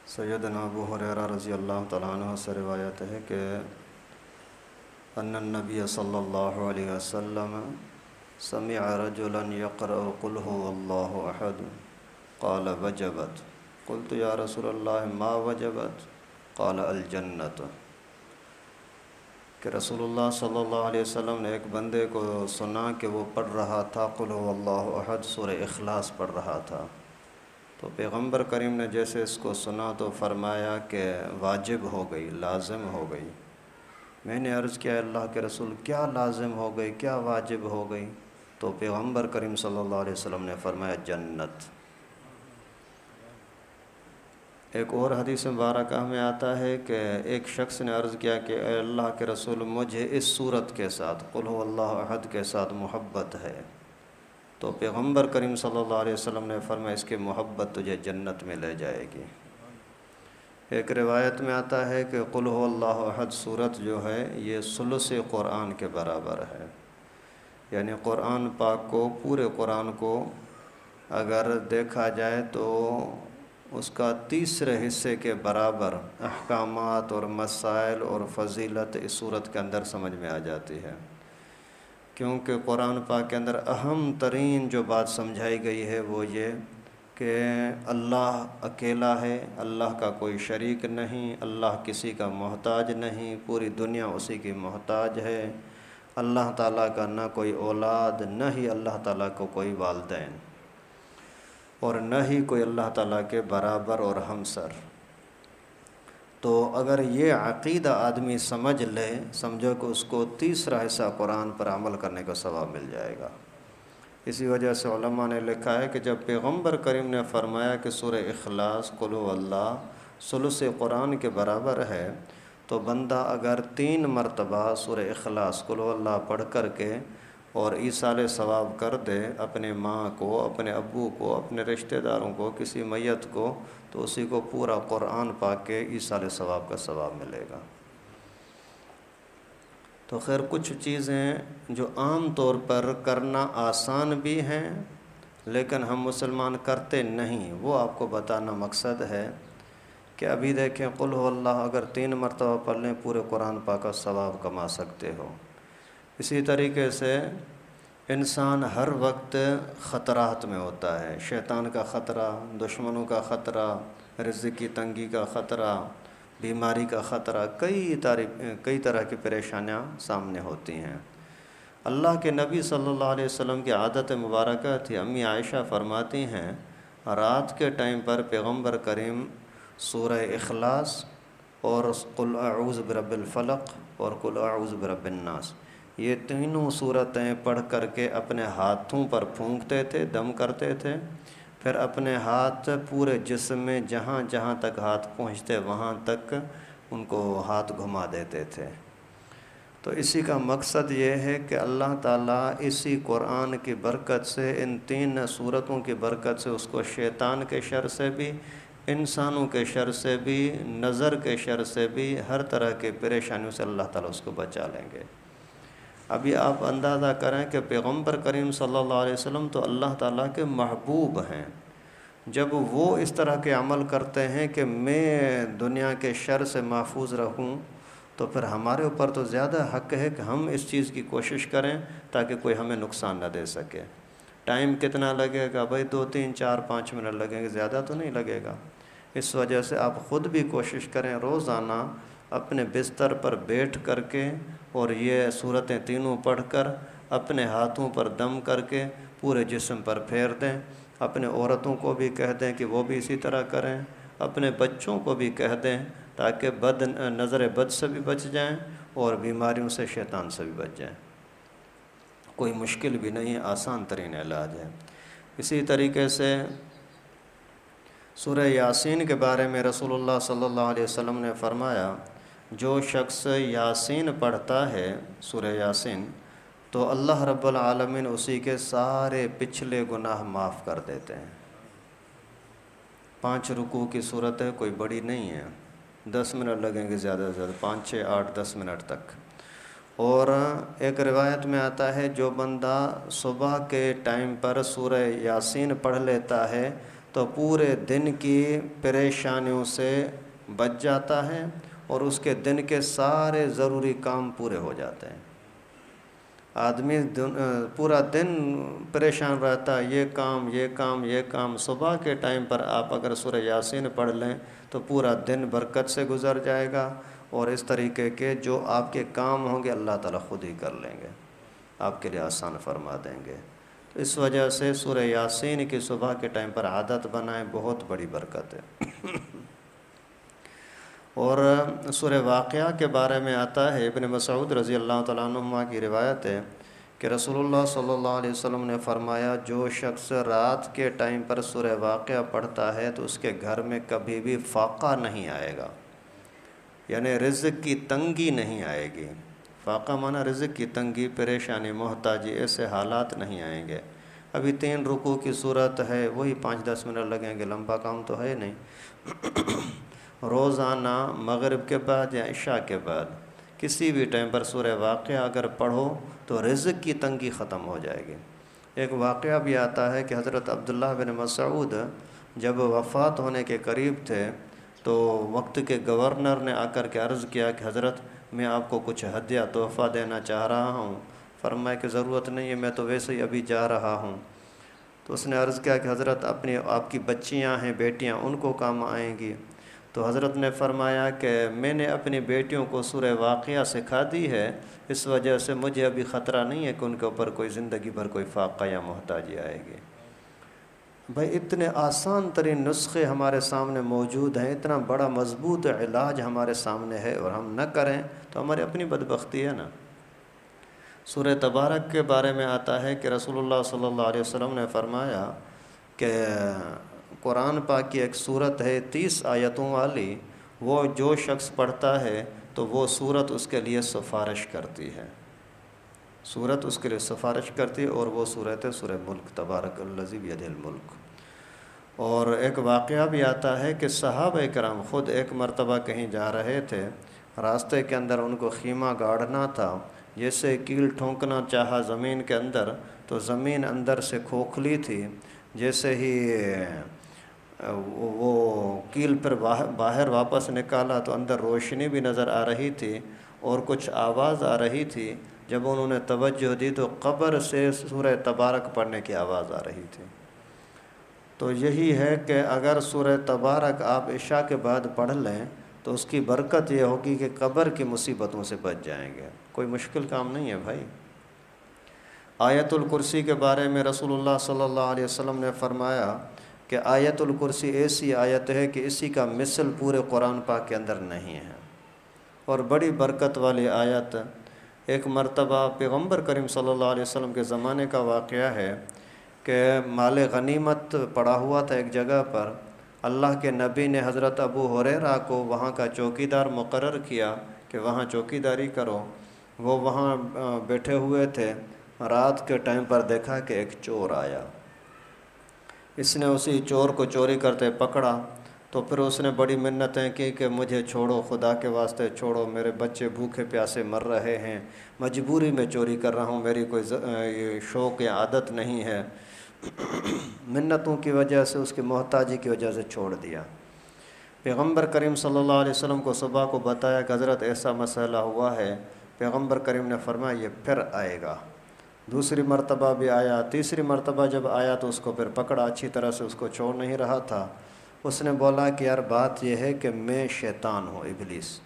سیدنا ابو ہریرہ رضی اللہ تعالیٰ عنہ سے روایت ہے کہ ان النبی صلی اللہ علیہ وسلم سمع رجلا یقرأ قل هو اللہ احد قال وجبت قلت یا رسول اللہ ما وجبت قال الجنت، کہ رسول اللہ صلی اللہ علیہ وسلم نے ایک بندے کو سنا کہ وہ پڑھ رہا تھا قل هو اللہ احد، سورہ اخلاص پڑھ رہا تھا۔ تو پیغمبر کریم نے جیسے اس کو سنا تو فرمایا کہ واجب ہو گئی، لازم ہو گئی۔ میں نے عرض کیا اللہ کے رسول کیا لازم ہو گئی، کیا واجب ہو گئی؟ تو پیغمبر کریم صلی اللہ علیہ وسلم نے فرمایا جنت۔ ایک اور حدیث مبارکہ میں آتا ہے کہ ایک شخص نے عرض کیا کہ اے اللہ کے رسول مجھے اس صورت کے ساتھ قل هو اللہ احد کے ساتھ محبت ہے۔ تو پیغمبر کریم صلی اللہ علیہ وسلم نے فرمایا اس کی محبت تجھے جنت میں لے جائے گی۔ ایک روایت میں آتا ہے کہ قل هو اللہ احد صورت جو ہے یہ ثلث قرآن کے برابر ہے، یعنی قرآن پاک کو، پورے قرآن کو اگر دیکھا جائے تو اس کا تیسرے حصے کے برابر احکامات اور مسائل اور فضیلت اس صورت کے اندر سمجھ میں آ جاتی ہے، کیونکہ قرآن پاک کے اندر اہم ترین جو بات سمجھائی گئی ہے وہ یہ کہ اللہ اکیلا ہے، اللہ کا کوئی شریک نہیں، اللہ کسی کا محتاج نہیں، پوری دنیا اسی کی محتاج ہے، اللہ تعالیٰ کا نہ کوئی اولاد، نہ ہی اللہ تعالیٰ کو کوئی والدین، اور نہ ہی کوئی اللہ تعالیٰ کے برابر اور ہمسر۔ تو اگر یہ عقیدہ آدمی سمجھ لے، سمجھو کہ اس کو تیسرا حصہ قرآن پر عمل کرنے کا ثواب مل جائے گا۔ اسی وجہ سے علماء نے لکھا ہے کہ جب پیغمبر کریم نے فرمایا کہ سورہ اخلاص قل هو اللہ ثلث قرآن کے برابر ہے، تو بندہ اگر 3 مرتبہ سورہ اخلاص قل هو اللہ پڑھ کر کے اور ایصال ثواب کر دے اپنے ماں کو، اپنے ابو کو، اپنے رشتہ داروں کو، کسی میت کو، تو اسی کو پورا قرآن پاک کے ایصال ثواب کا ثواب ملے گا۔ تو خیر کچھ چیزیں جو عام طور پر کرنا آسان بھی ہیں لیکن ہم مسلمان کرتے نہیں، وہ آپ کو بتانا مقصد ہے کہ ابھی دیکھیں قل هو اللہ اگر 3 مرتبہ پڑھ لیں پورے قرآن پاک کا ثواب کما سکتے ہو۔ اسی طریقے سے انسان ہر وقت خطرات میں ہوتا ہے، شیطان کا خطرہ، دشمنوں کا خطرہ، رزق کی تنگی کا خطرہ، بیماری کا خطرہ، کئی طرح کی پریشانیاں سامنے ہوتی ہیں۔ اللہ کے نبی صلی اللہ علیہ وسلم کی عادت مبارکہ تھی، امی عائشہ فرماتی ہیں رات کے ٹائم پر پیغمبر کریم سورہ اخلاص اور قل اعوذ برب الفلق اور قل اعوذ برب الناس، یہ تینوں صورتیں پڑھ کر کے اپنے ہاتھوں پر پھونکتے تھے، دم کرتے تھے، پھر اپنے ہاتھ پورے جسم میں جہاں جہاں تک ہاتھ پہنچتے وہاں تک ان کو ہاتھ گھما دیتے تھے۔ تو اسی کا مقصد یہ ہے کہ اللہ تعالیٰ اسی قرآن کی برکت سے، ان 3 صورتوں کی برکت سے اس کو شیطان کے شر سے بھی، انسانوں کے شر سے بھی، نظر کے شر سے بھی، ہر طرح کے پریشانیوں سے اللہ تعالیٰ اس کو بچا لیں گے۔ ابھی آپ اندازہ کریں کہ پیغمبر کریم صلی اللہ علیہ وسلم تو اللہ تعالیٰ کے محبوب ہیں، جب وہ اس طرح کے عمل کرتے ہیں کہ میں دنیا کے شر سے محفوظ رہوں، تو پھر ہمارے اوپر تو زیادہ حق ہے کہ ہم اس چیز کی کوشش کریں تاکہ کوئی ہمیں نقصان نہ دے سکے۔ ٹائم کتنا لگے گا بھائی؟ 2 3 4 5 منٹ لگیں گے، زیادہ تو نہیں لگے گا۔ اس وجہ سے آپ خود بھی کوشش کریں روزانہ اپنے بستر پر بیٹھ کر کے اور یہ صورتیں تینوں پڑھ کر اپنے ہاتھوں پر دم کر کے پورے جسم پر پھیر دیں۔ اپنے عورتوں کو بھی کہہ دیں کہ وہ بھی اسی طرح کریں، اپنے بچوں کو بھی کہہ دیں تاکہ نظر بد سے بھی بچ جائیں اور بیماریوں سے، شیطان سے بھی بچ جائیں۔ کوئی مشکل بھی نہیں، آسان ترین علاج ہے۔ اسی طریقے سے سورہ یاسین کے بارے میں رسول اللہ صلی اللہ علیہ وسلم نے فرمایا جو شخص یاسین پڑھتا ہے، سورہ یاسین، تو اللہ رب العالمین اسی کے سارے پچھلے گناہ معاف کر دیتے ہیں۔ 5 رکوع کی صورت ہے، کوئی بڑی نہیں ہے، 10 منٹ لگیں گے زیادہ سے زیادہ، 5 6 8 10 منٹ تک۔ اور ایک روایت میں آتا ہے جو بندہ صبح کے ٹائم پر سورہ یاسین پڑھ لیتا ہے تو تو پورے دن کی پریشانیوں سے بچ جاتا ہے اور اس کے دن کے سارے ضروری کام پورے ہو جاتے ہیں۔ آدمی پورا دن پریشان رہتا ہے، یہ کام یہ کام یہ کام۔ صبح کے ٹائم پر آپ اگر سورہ یاسین پڑھ لیں تو پورا دن برکت سے گزر جائے گا، اور اس طریقے کے جو آپ کے کام ہوں گے اللہ تعالیٰ خود ہی کر لیں گے، آپ کے لیے آسان فرما دیں گے۔ تو اس وجہ سے سورہ یاسین کی صبح کے ٹائم پر عادت بنائیں، بہت بڑی برکت ہے۔ اور سورہ واقعہ کے بارے میں آتا ہے، ابن مسعود رضی اللہ تعالیٰ عنہ کی روایت ہے کہ رسول اللہ صلی اللہ علیہ وسلم نے فرمایا، جو شخص رات کے ٹائم پر سورہ واقعہ پڑھتا ہے تو اس کے گھر میں کبھی بھی فاقہ نہیں آئے گا، یعنی رزق کی تنگی نہیں آئے گی۔ فاقہ معنی رزق کی تنگی، پریشانی، محتاجی، ایسے حالات نہیں آئیں گے۔ ابھی 3 رکوع کی صورت ہے، وہی 5-10 منٹ لگیں گے، لمبا کام تو ہے نہیں۔ روزانہ مغرب کے بعد یا عشاء کے بعد کسی بھی ٹائم پر سورہ واقعہ اگر پڑھو تو رزق کی تنگی ختم ہو جائے گی۔ ایک واقعہ بھی آتا ہے کہ حضرت عبداللہ بن مسعود جب وفات ہونے کے قریب تھے تو وقت کے گورنر نے آ کر کے عرض کیا کہ حضرت میں آپ کو کچھ ہدیہ تحفہ دینا چاہ رہا ہوں۔ فرمایا کہ ضرورت نہیں ہے، میں تو ویسے ہی ابھی جا رہا ہوں۔ تو اس نے عرض کیا کہ حضرت آپ کی بچیاں ہیں، بیٹیاں، ان کو کام آئیں گی۔ تو حضرت نے فرمایا کہ میں نے اپنی بیٹیوں کو سورہ واقعہ سکھا دی ہے، اس وجہ سے مجھے ابھی خطرہ نہیں ہے کہ ان کے اوپر کوئی زندگی بھر کوئی فاقہ یا محتاجی آئے گی۔ بھائی اتنے آسان ترین نسخے ہمارے سامنے موجود ہیں، اتنا بڑا مضبوط علاج ہمارے سامنے ہے، اور ہم نہ کریں تو ہماری اپنی بدبختی ہے نا۔ سورہ تبارک کے بارے میں آتا ہے کہ رسول اللہ صلی اللہ علیہ وسلم نے فرمایا کہ قرآن پاک کی ایک صورت ہے 30 آیتوں والی، وہ جو شخص پڑھتا ہے تو وہ صورت اس کے لیے سفارش کرتی ہے، صورت اس کے لیے سفارش کرتی ہے، اور وہ صورت ہے سورہ ملک، تبارک الذی بیدہ الملک۔ اور ایک واقعہ بھی آتا ہے کہ صحابہ کرام خود ایک مرتبہ کہیں جا رہے تھے، راستے کے اندر ان کو خیمہ گاڑنا تھا، جیسے کیل ٹھونکنا چاہا زمین کے اندر تو زمین اندر سے کھوکھلی تھی، جیسے ہی وہ کیل پر باہر واپس نکالا تو اندر روشنی بھی نظر آ رہی تھی اور کچھ آواز آ رہی تھی۔ جب انہوں نے توجہ دی تو قبر سے سورہ تبارک پڑھنے کی آواز آ رہی تھی۔ تو یہی ہے کہ اگر سورہ تبارک آپ عشاء کے بعد پڑھ لیں تو اس کی برکت یہ ہوگی کہ قبر کی مصیبتوں سے بچ جائیں گے۔ کوئی مشکل کام نہیں ہے بھائی۔ آیت الکرسی کے بارے میں رسول اللہ صلی اللہ علیہ وسلم نے فرمایا کہ آیت الکرسی ایسی آیت ہے کہ اسی کا مثل پورے قرآن پاک کے اندر نہیں ہے، اور بڑی برکت والی آیت۔ ایک مرتبہ پیغمبر کریم صلی اللہ علیہ وسلم کے زمانے کا واقعہ ہے کہ مال غنیمت پڑا ہوا تھا ایک جگہ پر۔ اللہ کے نبی نے حضرت ابو ہریرہ کو وہاں کا چوکیدار مقرر کیا کہ وہاں چوکیداری کرو۔ وہ وہاں بیٹھے ہوئے تھے، رات کے ٹائم پر دیکھا کہ ایک چور آیا۔ اس نے اسی چور کو چوری کرتے پکڑا، تو پھر اس نے بڑی منتیں کی کہ مجھے چھوڑو، خدا کے واسطے چھوڑو، میرے بچے بھوکے پیاسے مر رہے ہیں، مجبوری میں چوری کر رہا ہوں، میری کوئی شوق یا عادت نہیں ہے۔ منتوں کی وجہ سے، اس کی محتاجی کی وجہ سے چھوڑ دیا۔ پیغمبر کریم صلی اللہ علیہ وسلم کو صبح کو بتایا کہ حضرت ایسا مسئلہ ہوا ہے۔ پیغمبر کریم نے فرمایا یہ پھر آئے گا۔ دوسری مرتبہ بھی آیا، تیسری مرتبہ جب آیا تو اس کو پھر پکڑا، اچھی طرح سے اس کو چھوڑ نہیں رہا تھا۔ اس نے بولا کہ یار بات یہ ہے کہ میں شیطان ہوں، ابلیس،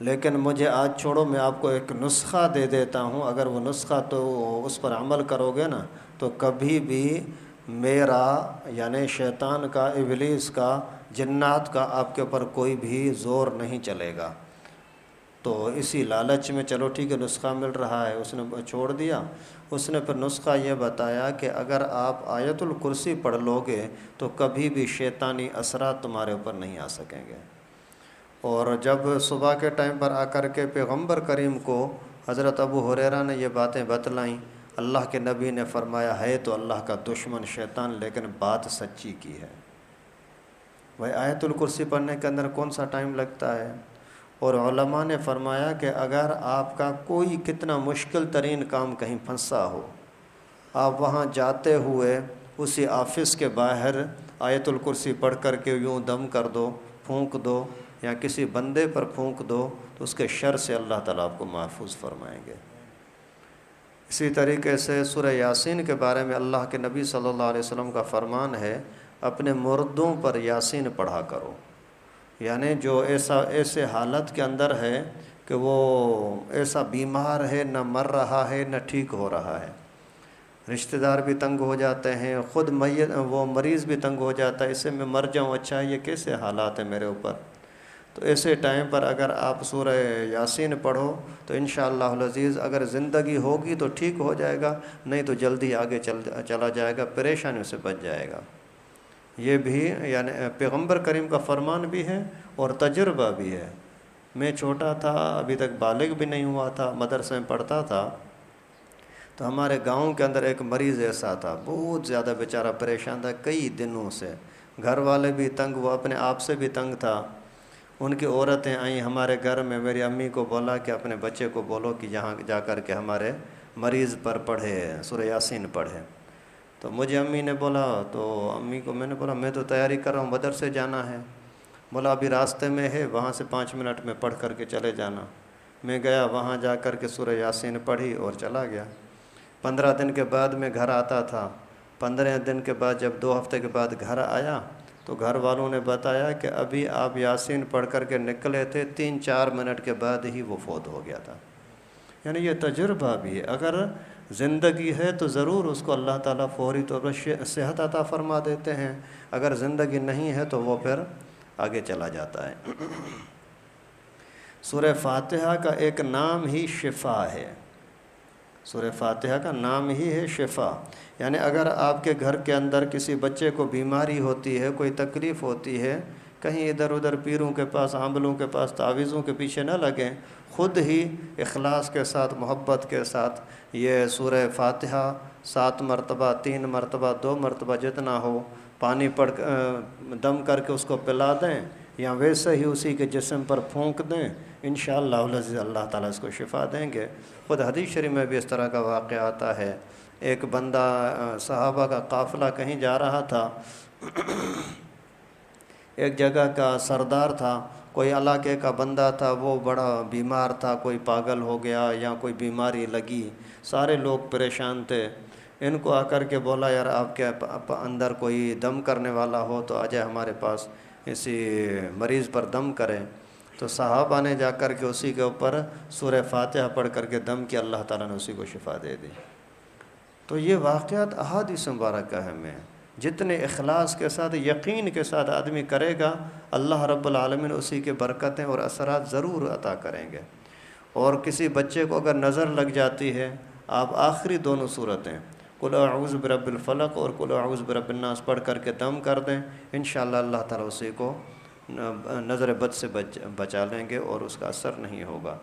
لیکن مجھے آج چھوڑو، میں آپ کو ایک نسخہ دے دیتا ہوں، اگر وہ نسخہ تو اس پر عمل کرو گے نا تو کبھی بھی میرا یعنی شیطان کا، ابلیس کا، جنات کا آپ کے اوپر کوئی بھی زور نہیں چلے گا۔ تو اسی لالچ میں چلو ٹھیک ہے نسخہ مل رہا ہے، اس نے چھوڑ دیا۔ اس نے پھر نسخہ یہ بتایا کہ اگر آپ آیت الکرسی پڑھ لو گے تو کبھی بھی شیطانی اثرات تمہارے اوپر نہیں آ سکیں گے۔ اور جب صبح کے ٹائم پر آ کر کے پیغمبر کریم کو حضرت ابو ہریرہ نے یہ باتیں بتلائیں، اللہ کے نبی نے فرمایا ہے تو اللہ کا دشمن شیطان، لیکن بات سچی کی ہے۔ بھائی آیت الکرسی پڑھنے کے اندر کون سا ٹائم لگتا ہے؟ اور علماء نے فرمایا کہ اگر آپ کا کوئی کتنا مشکل ترین کام کہیں پھنسا ہو، آپ وہاں جاتے ہوئے اسی آفس کے باہر آیت الکرسی پڑھ کر کے یوں دم کر دو، پھونک دو، یا کسی بندے پر پھونک دو تو اس کے شر سے اللہ تعالیٰ آپ کو محفوظ فرمائیں گے۔ اسی طریقے سے سورہ یاسین کے بارے میں اللہ کے نبی صلی اللہ علیہ وسلم کا فرمان ہے، اپنے مردوں پر یاسین پڑھا کرو، یعنی جو ایسے حالت کے اندر ہے کہ وہ ایسا بیمار ہے، نہ مر رہا ہے نہ ٹھیک ہو رہا ہے، رشتہ دار بھی تنگ ہو جاتے ہیں، خود وہ مریض بھی تنگ ہو جاتا ہے، اس سے میں مر جاؤں، اچھا یہ کیسے حالات ہیں میرے اوپر۔ تو ایسے ٹائم پر اگر آپ سورہ یاسین پڑھو تو انشاءاللہ العزیز اگر زندگی ہوگی تو ٹھیک ہو جائے گا، نہیں تو جلدی آگے چلا جائے گا، پریشانیوں سے بچ جائے گا۔ یہ بھی یعنی پیغمبر کریم کا فرمان بھی ہے اور تجربہ بھی ہے۔ میں چھوٹا تھا، ابھی تک بالغ بھی نہیں ہوا تھا، مدرسے میں پڑھتا تھا، تو ہمارے گاؤں کے اندر ایک مریض ایسا تھا، بہت زیادہ بیچارہ پریشان تھا کئی دنوں سے، گھر والے بھی تنگ، وہ اپنے آپ سے بھی تنگ تھا۔ ان کی عورتیں آئیں ہمارے گھر میں، میری امی کو بولا کہ اپنے بچے کو بولو کہ یہاں جا کر کے ہمارے مریض پر پڑھے، سورہ یاسین پڑھے۔ تو مجھے امی نے بولا، تو امی کو میں نے بولا میں تو تیاری کر رہا ہوں، مدرسے جانا ہے۔ بولا ابھی راستے میں ہے، وہاں سے 5 منٹ میں پڑھ کر کے چلے جانا۔ میں گیا، وہاں جا کر کے سورہ یاسین پڑھی اور چلا گیا۔ 15 دن کے بعد میں گھر آتا تھا۔ 15 دن کے بعد جب 2 ہفتے کے بعد گھر آیا تو گھر والوں نے بتایا کہ ابھی آپ یاسین پڑھ کر کے نکلے تھے، 3-4 منٹ کے بعد ہی وہ فوت ہو گیا تھا۔ یعنی یہ تجربہ بھی ہے، اگر زندگی ہے تو ضرور اس کو اللہ تعالیٰ فوری طور پر صحت عطا فرما دیتے ہیں، اگر زندگی نہیں ہے تو وہ پھر آگے چلا جاتا ہے۔ سورہ فاتحہ کا ایک نام ہی شفا ہے، سورہ فاتحہ کا نام ہی ہے شفا، یعنی اگر آپ کے گھر کے اندر کسی بچے کو بیماری ہوتی ہے، کوئی تکلیف ہوتی ہے، کہیں ادھر ادھر پیروں کے پاس، عاملوں کے پاس، تعویذوں کے پیچھے نہ لگیں، خود ہی اخلاص کے ساتھ، محبت کے ساتھ یہ سورہ فاتحہ 7 مرتبہ، 3 مرتبہ، 2 مرتبہ جتنا ہو پانی پڑھ دم کر کے اس کو پلا دیں، یا ویسے ہی اسی کے جسم پر پھونک دیں، انشاءاللہ العزیز اللہ تعالیٰ اس کو شفا دیں گے۔ خود حدیث شریف میں بھی اس طرح کا واقعہ آتا ہے، ایک بندہ صحابہ کا قافلہ کہیں جا رہا تھا، ایک جگہ کا سردار تھا، کوئی علاقے کا بندہ تھا، وہ بڑا بیمار تھا، کوئی پاگل ہو گیا یا کوئی بیماری لگی، سارے لوگ پریشان تھے۔ ان کو آ کر کے بولا یار آپ کے اندر کوئی دم کرنے والا ہو تو آ جائے ہمارے پاس، اسی مریض پر دم کرے۔ تو صحابہ نے جا کر کے اسی کے اوپر سورہ فاتحہ پڑھ کر کے دم کیا، اللہ تعالیٰ نے اسی کو شفا دے دی۔ تو یہ واقعات احادیث مبارکہ میں جتنے اخلاص کے ساتھ، یقین کے ساتھ آدمی کرے گا، اللہ رب العالمین اسی کے برکتیں اور اثرات ضرور عطا کریں گے۔ اور کسی بچے کو اگر نظر لگ جاتی ہے، آپ آخری دونوں صورتیں قل اعوذ برب الفلق اور قل اعوذ برب الناس پڑھ کر کے دم کر دیں، انشاءاللہ اللہ تعالیٰ اسی کو نظر بد سے بچا لیں گے اور اس کا اثر نہیں ہوگا۔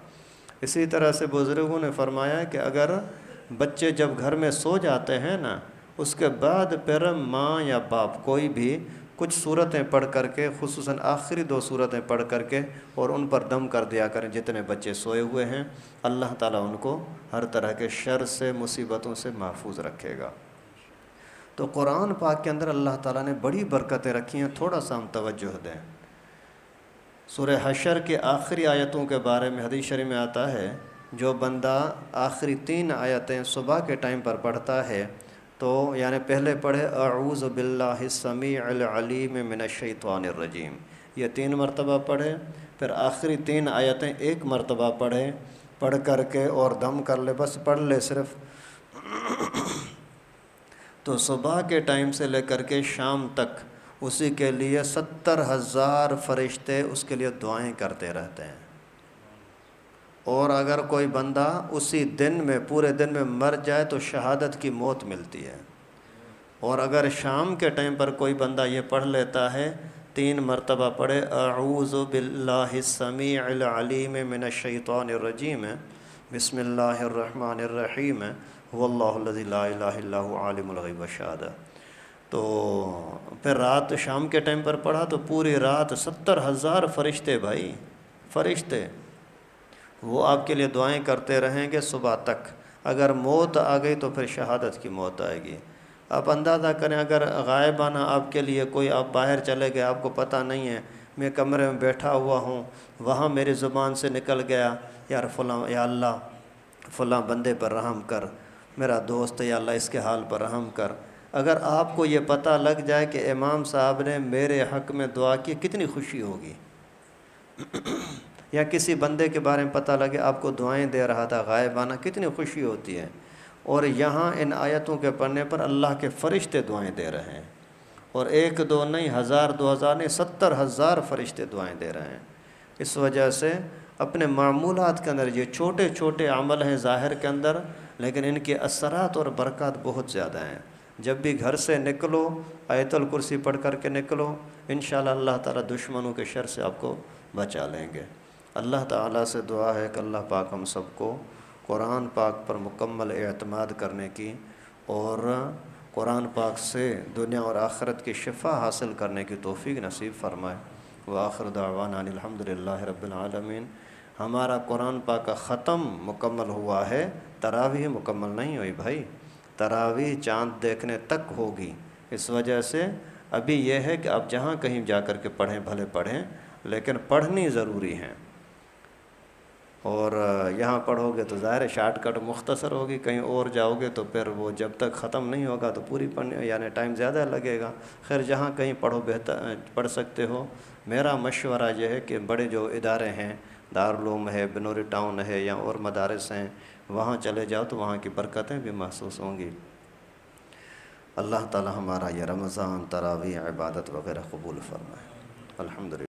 اسی طرح سے بزرگوں نے فرمایا کہ اگر بچے جب گھر میں سو جاتے ہیں نا، اس کے بعد پھر ماں یا باپ کوئی بھی کچھ صورتیں پڑھ کر کے، خصوصاً آخری 2 صورتیں پڑھ کر کے اور ان پر دم کر دیا کریں، جتنے بچے سوئے ہوئے ہیں، اللہ تعالیٰ ان کو ہر طرح کے شر سے، مصیبتوں سے محفوظ رکھے گا۔ تو قرآن پاک کے اندر اللہ تعالیٰ نے بڑی برکتیں رکھی ہیں، تھوڑا سا ہم توجہ دیں۔ سورہ حشر کے آخری آیتوں کے بارے میں حدیث شریف میں آتا ہے، جو بندہ آخری 3 آیتیں صبح کے ٹائم پر پڑھتا ہے تو یعنی پہلے پڑھے اعوذ باللہ السمیع العلیم من الشیطان الرجیم، یہ 3 مرتبہ پڑھے، پھر آخری 3 آیتیں 1 مرتبہ پڑھے، پڑھ کر کے اور دم کر لے، بس پڑھ لے صرف، تو صبح کے ٹائم سے لے کر کے شام تک اسی کے لیے 70,000 فرشتے اس کے لیے دعائیں کرتے رہتے ہیں۔ اور اگر کوئی بندہ اسی دن میں، پورے دن میں مر جائے تو شہادت کی موت ملتی ہے۔ اور اگر شام کے ٹائم پر کوئی بندہ یہ پڑھ لیتا ہے، 3 مرتبہ پڑھے اعوذ باللہ السمیع العلیم من الشیطان الرجیم، بسم اللہ الرحمن الرحیم، واللہ الذی لا الہ الا هو عالم الغیب والشہادہ، تو پھر رات شام کے ٹائم پر پڑھا تو پوری رات 70,000 فرشتے، بھائی فرشتے، وہ آپ کے لیے دعائیں کرتے رہیں گے صبح تک۔ اگر موت آ گئی تو پھر شہادت کی موت آئے گی۔ آپ اندازہ کریں اگر غائبانہ آپ کے لیے کوئی، آپ باہر چلے گئے، آپ کو پتہ نہیں ہے، میں کمرے میں بیٹھا ہوا ہوں، وہاں میری زبان سے نکل گیا یار فلاں، یا اللہ فلاں بندے پر رحم کر، میرا دوست، یا اللہ اس کے حال پر رحم کر، اگر آپ کو یہ پتہ لگ جائے کہ امام صاحب نے میرے حق میں دعا کی، کتنی خوشی ہوگی۔ یا کسی بندے کے بارے میں پتہ لگے آپ کو دعائیں دے رہا تھا غائبانہ، کتنی خوشی ہوتی ہے۔ اور یہاں ان آیتوں کے پڑھنے پر اللہ کے فرشتے دعائیں دے رہے ہیں، اور ایک دو نہیں، ہزار، 2000 نہیں، 70,000 فرشتے دعائیں دے رہے ہیں۔ اس وجہ سے اپنے معمولات کے اندر یہ چھوٹے چھوٹے عمل ہیں ظاہر کے اندر، لیکن ان کے اثرات اور برکات بہت زیادہ ہیں۔ جب بھی گھر سے نکلو آیت الکرسی پڑھ کر کے نکلو، انشاءاللہ اللہ تعالیٰ دشمنوں کے شر سے آپ کو بچا لیں گے۔ اللہ تعالیٰ سے دعا ہے کہ اللہ پاک ہم سب کو قرآن پاک پر مکمل اعتماد کرنے کی اور قرآن پاک سے دنیا اور آخرت کی شفا حاصل کرنے کی توفیق نصیب فرمائے۔ وآخر دعوانا ان الحمد للہ رب العالمین۔ ہمارا قرآن پاک کا ختم مکمل ہوا ہے، تراویح مکمل نہیں ہوئی بھائی، تراویح چاند دیکھنے تک ہوگی۔ اس وجہ سے ابھی یہ ہے کہ آپ جہاں کہیں جا کر کے پڑھیں، بھلے پڑھیں، لیکن پڑھنی ضروری ہیں۔ اور یہاں پڑھو گے تو ظاہر ہے شارٹ کٹ مختصر ہوگی، کہیں اور جاؤ گے تو پھر وہ جب تک ختم نہیں ہوگا تو پوری پڑھنے یعنی ٹائم زیادہ لگے گا۔ خیر جہاں کہیں پڑھو بہتر پڑھ سکتے ہو۔ میرا مشورہ یہ ہے کہ بڑے جو ادارے ہیں، دارالعلوم ہے، بنوری ٹاؤن ہے، یا اور مدارس ہیں، وہاں چلے جاؤ تو وہاں کی برکتیں بھی محسوس ہوں گی۔ اللہ تعالی ہمارا یہ رمضان، تراویح، عبادت وغیرہ قبول فرمائے۔ الحمدللہ۔